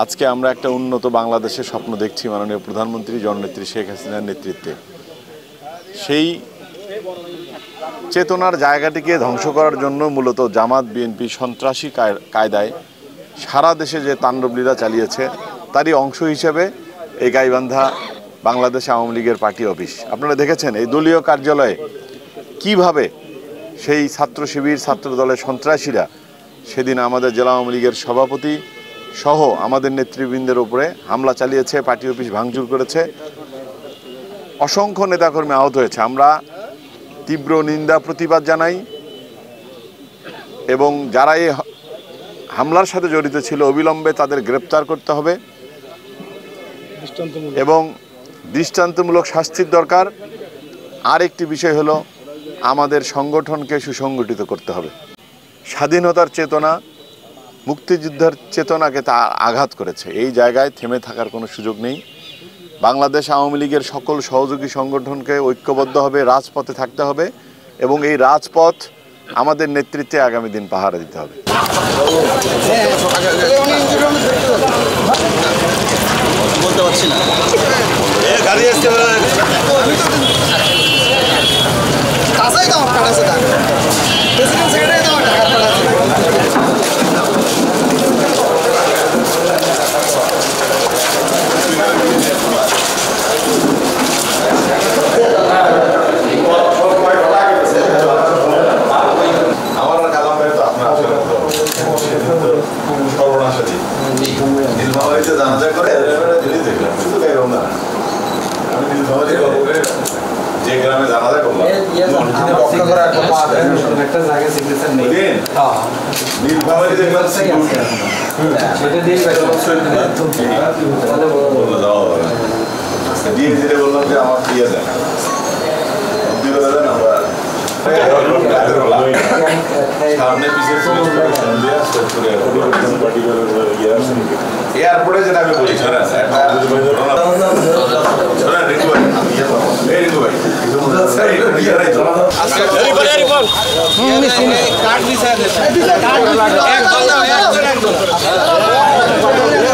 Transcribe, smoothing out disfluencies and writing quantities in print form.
আজকে আমরা একটা উন্নত বাংলাদেশের স্বপ্ন দেখছি মাননীয় প্রধানমন্ত্রী জননেত্রী শেখ হাসিনার নেতৃত্বে। সেই চেতনার জায়গাটিকে ধ্বংস করার জন্য মূলত জামাত বিএনপি সন্ত্রাসী কায়দায় সারা দেশে যে তাণ্ডবলীলা চালিয়েছে তারই অংশ হিসেবে এই গাইবান্ধা বাংলাদেশ আওয়ামী লীগের পার্টি অফিস। আপনারা দেখেছেন এই দলীয় কার্যালয়ে কিভাবে সেই ছাত্র শিবির ছাত্র দলের সন্ত্রাসীরা সেদিন আমাদের জেলা আওয়ামী লীগের সভাপতি সহ আমাদের নেতৃবৃন্দের উপরে হামলা চালিয়েছে, পার্টি অফিস ভাঙচুর করেছে, অসংখ্য নেতাকর্মী আহত হয়েছে। আমরা তীব্র নিন্দা প্রতিবাদ জানাই এবং যারা এই হামলার সাথে জড়িত ছিল অবিলম্বে তাদের গ্রেপ্তার করতে হবে এবং দৃষ্টান্তমূলক শাস্তির দরকার। আর একটি বিষয় হলো আমাদের সংগঠনকে সুসংগঠিত করতে হবে। স্বাধীনতার চেতনা, মুক্তিযুদ্ধের চেতনাকে তা আঘাত করেছে। এই জায়গায় থেমে থাকার কোনো সুযোগ নেই। বাংলাদেশ আওয়ামী লীগের সকল সহযোগী সংগঠনকে ঐক্যবদ্ধ হবে, রাজপথে থাকতে হবে এবং এই রাজপথ আমাদের নেতৃত্বে আগামী দিন পাহারা দিতে হবে। বলতে পারছি না জানাজা করে দেখলাম যে গ্রামে জানাজা করলাম দিয়ে দিলে বললাম যে আমার দিয়ে দেন সামনে পিছিয়ে এয়ারপোর্টে যেটা আমি বলি কার্ড